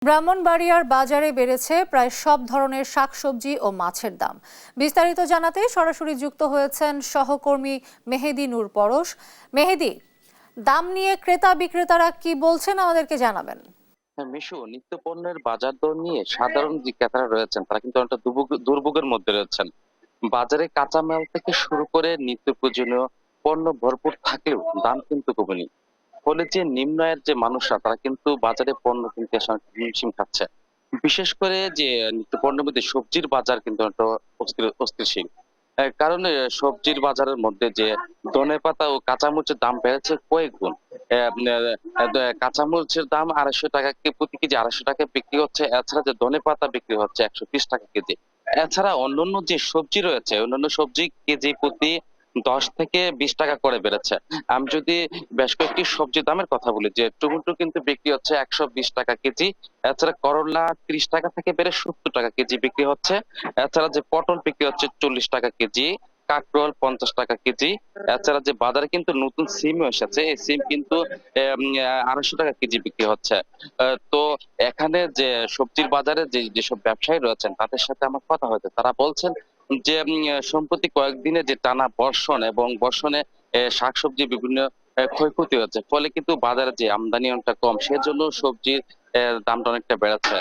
ব্রাহ্মণবাড়িয়ার বাজারে বেড়েছে প্রায় সব ধরনের শাকসবজি ও মাছের দাম। বিস্তারিত জানাতে সরাসরি যুক্ত হয়েছেন সহকর্মী মেহেদী নূর পরশ। মেহেদী, দাম নিয়ে ক্রেতা বিক্রেতারা কি বলছেন আমাদেরকে জানাবেন। মিশু, নিত্য পণ্যের বাজার দর নিয়ে সাধারণ যে ক্রেতারা রয়েছেন তারা কিন্তু অনেকটা দুর্ভোগের মধ্যে রয়েছেন। বাজারে কাঁচামাল থেকে শুরু করে নিত্য প্রয়োজনীয় পণ্য ভরপুর থাকলেও দাম কিন্তু কমেনি। ফলে যে নিম্ন আয়ের যে মানুষরা তারা কিন্তু বাজারে পণ্য কিনতে হিমশিম খাচ্ছে। বিশেষ করে যে নিত্য পণ্যের মধ্যে সবজির বাজার কিন্তু একটা অস্থিতিশীল। কারণ সবজির বাজারের মধ্যে যে ধনেপাতা ও কাঁচামরিচের দাম বেড়েছে কয়েক গুণ। কাঁচামরিচের দাম ২৫০ টাকা প্রতি কেজি, ২৫০ টাকায় বিক্রি হচ্ছে। এছাড়া যে ধনেপাতা বিক্রি হচ্ছে ১২০ টাকা কেজি। এছাড়া অন্যান্য যে সবজি রয়েছে, অন্যান্য সবজি কেজি প্রতি ১০ থেকে ২০ টাকা করে বেড়েছে। আমি যদি বেশ কয়েকটি সবজির দামের কথা বলি, যে টমেটো কিন্তু বিক্রি হচ্ছে ১২০ টাকা কেজি। এছাড়া করলা ৩০ টাকা থেকে বেড়ে ৭০ টাকা কেজি বিক্রি হচ্ছে। এছাড়া যে পটল বিক্রি হচ্ছে ৪০ টাকা কেজি, কাঁকরোল ৫০ টাকা কেজি। এছাড়া যে বাজারে কিন্তু নতুন সিমও এসেছে, এই সিম কিন্তু ২৫০ টাকা কেজি বিক্রি হচ্ছে। তো এখানে যে সবজির বাজারে যেসব ব্যবসায়ী রয়েছেন তাদের সাথে আমার কথা হয়েছে, তারা বলছেন যে সম্প্রতি কয়েকদিনে যে টানা বর্ষণ এবং বর্ষণে শাকসবজি বিভিন্ন ক্ষয়ক্ষতি হচ্ছে, ফলে কিন্তু বাজারে যে আমদানি অনেকটা কম, সেজন্য সবজির দামটা অনেকটা বেড়েছে।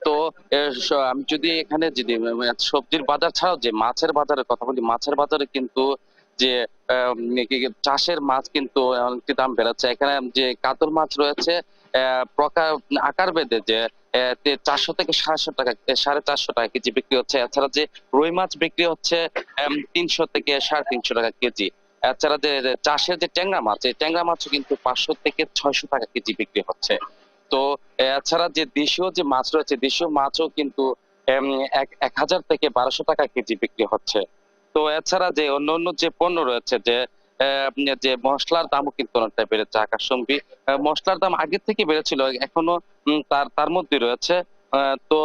তো আমি যদি এখানে যদি সবজির বাজার ছাড়াও যে মাছের বাজারের কথা বলি, মাছের বাজারে কিন্তু যে চাষের মাছ কিন্তু অনেকটি দাম বেড়েছে। এখানে যে কাতল মাছ রয়েছে প্রকার আকার ভেদে যে ৪০০ থেকে ৭৫০ টাকা, ৪৫০ টাকা কেজি বিক্রি হচ্ছে। এছাড়া যে রুই মাছ বিক্রি হচ্ছে ৩০০ থেকে ৩৫০ টাকা কেজি। এছাড়া যে চাষের যে ট্যাংরা মাছ, এই ট্যাংরা মাছও কিন্তু ৫০০ থেকে ৬০০ টাকা কেজি বিক্রি হচ্ছে। তো এছাড়া যে দেশীয় যে মাছ রয়েছে, দেশীয় মাছও কিন্তু ১,০০০ থেকে ১২০০ টাকা কেজি বিক্রি হচ্ছে। তো এছাড়া যে অন্যান্য যে পণ্য রয়েছে, যে মসলার দামও কিন্তু অনেকটা বেড়েছে আকাশচুম্বী। মসলার দাম আগের থেকে বেড়েছিল, এখনো তার মধ্যে রয়েছে। তো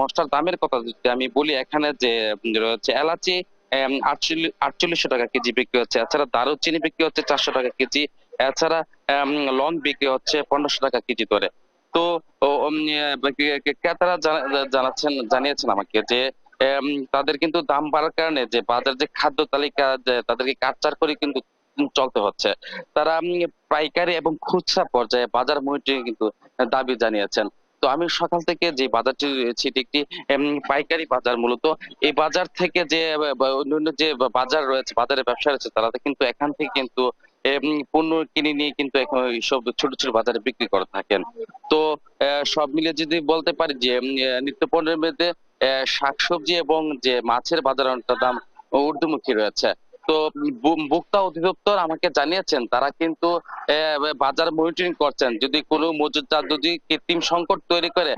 মসলার দামের কথা যদি আমি বলি, এখানে যে রয়েছে এলাচি ৪৮০০ টাকা কেজি বিক্রি হচ্ছে। এছাড়া দারুচিনি বিক্রি হচ্ছে ৪০০ টাকা কেজি। এছাড়া লং বিক্রি হচ্ছে ১৫০০ টাকা কেজি দরে। তো ক্রেতারা জানিয়েছেন আমাকে যে তাদের কিন্তু দাম বাড়ার কারণে যে বাজার যে খাদ্য তালিকা, যে তাদেরকে কাটছাঁট করে কিন্তু চলতে হচ্ছে। তারা পাইকারি এবং খুচরা পর্যায়ে বাজার মনিটরিং কিন্তু দাবি জানিয়েছেন। তো আমি সকাল থেকে যে বাজারটি রয়েছে এটি একটি পাইকারি বাজার মূলত। এই বাজার থেকে যে অন্যান্য যে বাজার রয়েছে, বাজারে ব্যবসা রয়েছে, তারা কিন্তু এখান থেকে কিন্তু পণ্য কিনে নিয়ে কিন্তু এখন এইসব ছোট, ছোট বাজারে বিক্রি করে থাকেন। তো সব মিলিয়ে যদি বলতে পারি যে নিত্য পণ্যের মধ্যে শাকসবজি এবং যে মাছের বাজার অনেকটা দাম ঊর্ধ্বমুখী রয়েছে। তো ভোক্তা অধিদপ্তর আমাকে জানিয়েছেন তারা কিন্তু বাজার মনিটরিং করছেন। যদি কোনো মজুতদার যদি কৃত্রিম সংকট তৈরি করে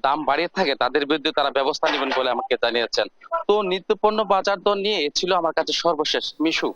দাম বাড়িয়ে থাকে, তাদের বিরুদ্ধে তারা ব্যবস্থা নেবেন বলে আমাকে জানিয়েছেন। তো নিত্য পণ্য বাজার দর নিয়ে এ ছিল আমার কাছে সর্বশেষ। মিশু।